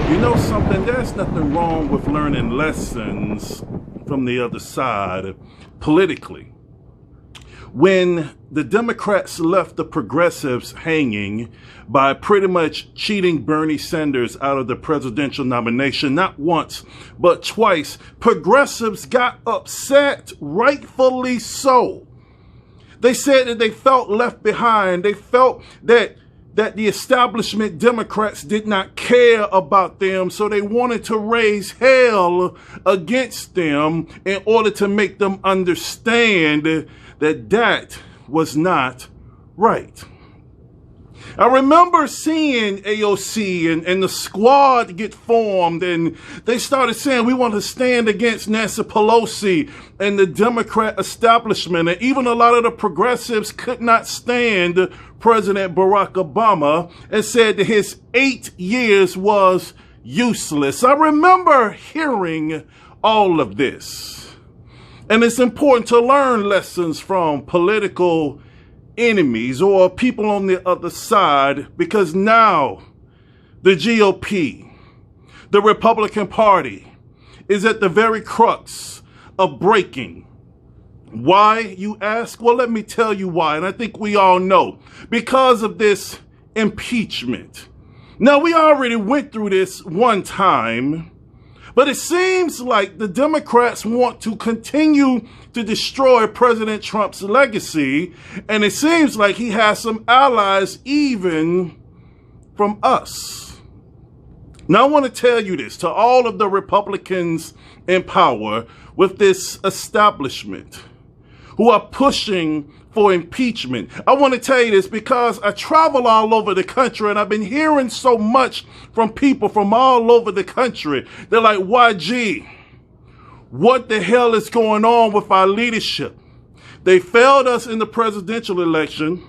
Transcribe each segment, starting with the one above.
You know something? There's nothing wrong with learning lessons from the other side politically. When the Democrats left the progressives hanging by pretty much cheating Bernie Sanders out of the presidential nomination, not once, but twice, progressives got upset, rightfully so. They said that they felt left behind. They felt that the establishment Democrats did not care about them, so they wanted to raise hell against them in order to make them understand that that was not right. I remember seeing AOC and the squad get formed, and they started saying, we want to stand against Nancy Pelosi and the Democrat establishment. And even a lot of the progressives could not stand President Barack Obama and said that his 8 years was useless. I remember hearing all of this. And it's important to learn lessons from political enemies or people on the other side, because now the GOP, the Republican Party, is at the very crux of breaking. Why, you ask? Well, let me tell you why, and I think we all know. Because of this impeachment. Now, we already went through this one time, but it seems like the Democrats want to continue to destroy President Trump's legacy, and it seems like he has some allies even from us. Now, I want to tell you this to all of the Republicans in power with this establishment who are pushing for impeachment. I want to tell you this because I travel all over the country and I've been hearing so much from people from all over the country. They're like, YG, what the hell is going on with our leadership? They failed us in the presidential election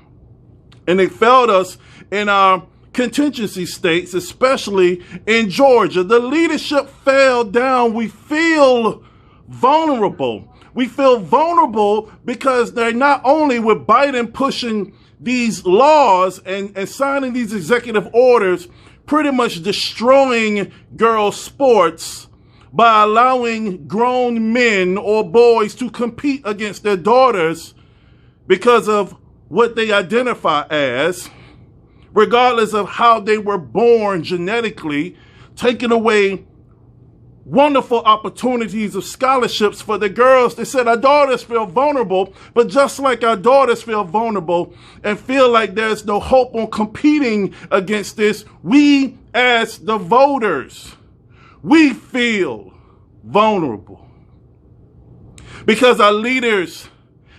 and they failed us in our contingency states, especially in Georgia. The leadership fell down. We feel vulnerable. We feel vulnerable because they're not only with Biden pushing these laws and signing these executive orders, pretty much destroying girls' sports by allowing grown men or boys to compete against their daughters because of what they identify as, regardless of how they were born genetically, taking away wonderful opportunities of scholarships for the girls. They said our daughters feel vulnerable, but just like our daughters feel vulnerable and feel like there's no hope on competing against this, we as the voters, we feel vulnerable because our leaders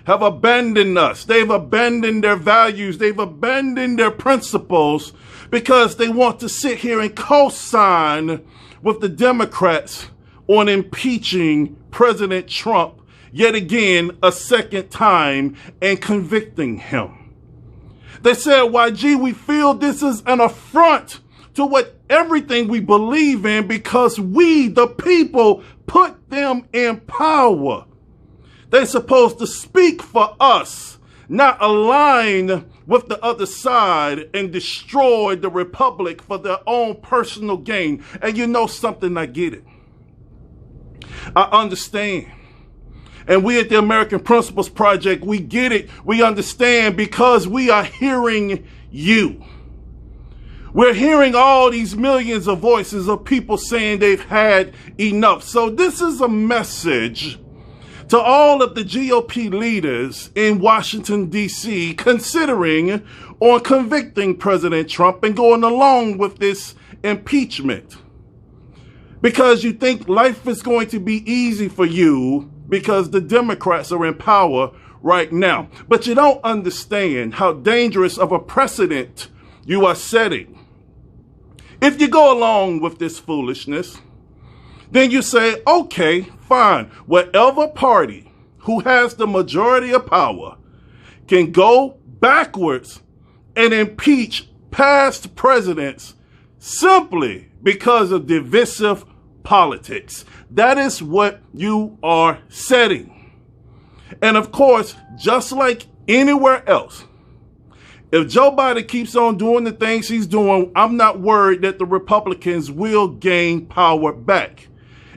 have abandoned us. They've abandoned their values. They've abandoned their principles because they want to sit here and co-sign with the Democrats on impeaching President Trump yet again a second time and convicting him. They said, YG, we feel this is an affront to what everything we believe in because we, the people, put them in power. They're supposed to speak for us, not align with the other side and destroy the republic for their own personal gain. And you know something, I get it. I understand. And we at the American Principles Project, we get it. We understand because we are hearing you. We're hearing all these millions of voices of people saying they've had enough. So this is a message to all of the GOP leaders in Washington, D.C., considering on convicting President Trump and going along with this impeachment. Because you think life is going to be easy for you because the Democrats are in power right now. But you don't understand how dangerous of a precedent you are setting. If you go along with this foolishness, then you say, okay, fine, whatever party who has the majority of power can go backwards and impeach past presidents simply because of divisive politics. That is what you are setting. And of course, just like anywhere else, If Joe Biden keeps on doing the things he's doing, I'm not worried that the Republicans will gain power back.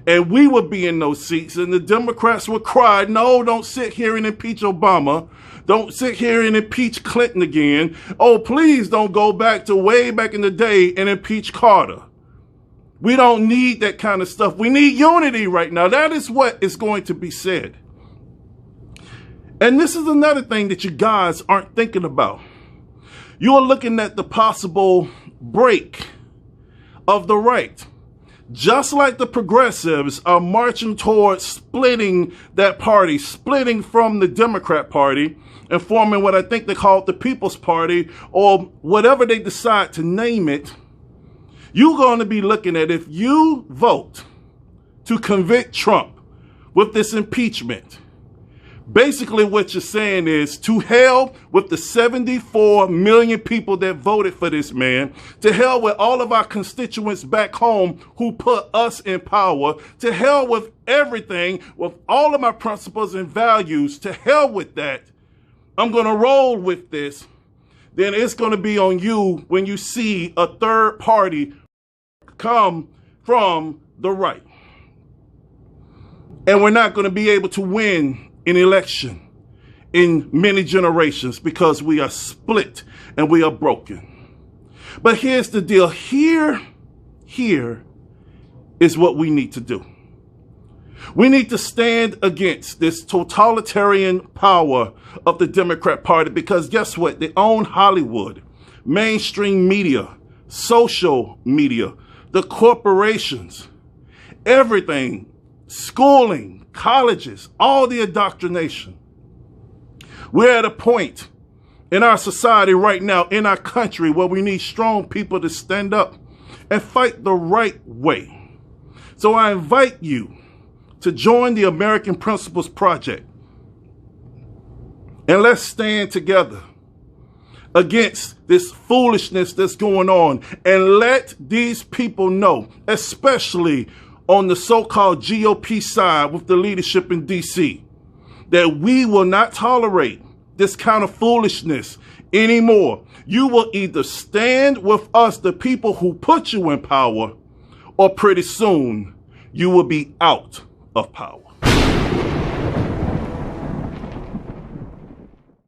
And we will be in those seats, and the Democrats will cry, no, don't sit here and impeach Obama. Don't sit here and impeach Clinton again. Oh, please don't go back to way back in the day and impeach Carter. We don't need that kind of stuff. We need unity right now. That is what is going to be said. And this is another thing that you guys aren't thinking about. You are looking at the possible break of the right. Just like the progressives are marching towards splitting that party, splitting from the Democrat Party and forming what I think they call the People's Party, or whatever they decide to name it, you're going to be looking at, if you vote to convict Trump with this impeachment, basically what you're saying is, to hell with the 74 million people that voted for this man, to hell with all of our constituents back home who put us in power, to hell with everything, with all of my principles and values, to hell with that. I'm going to roll with this. Then it's going to be on you when you see a third party come from the right. And we're not going to be able to win an election in many generations because we are split and we are broken. But here's the deal. Here is what we need to do. We need to stand against this totalitarian power of the Democrat Party, because guess what? They own Hollywood, mainstream media, social media, the corporations, everything, schooling, colleges, all the indoctrination. We're at a point in our society right now, in our country, where we need strong people to stand up and fight the right way. So I invite you to join the American Principles Project, and let's stand together against this foolishness that's going on, and let these people know, especially on the so-called GOP side with the leadership in DC, that we will not tolerate this kind of foolishness anymore. You will either stand with us, the people who put you in power, or pretty soon you will be out of power.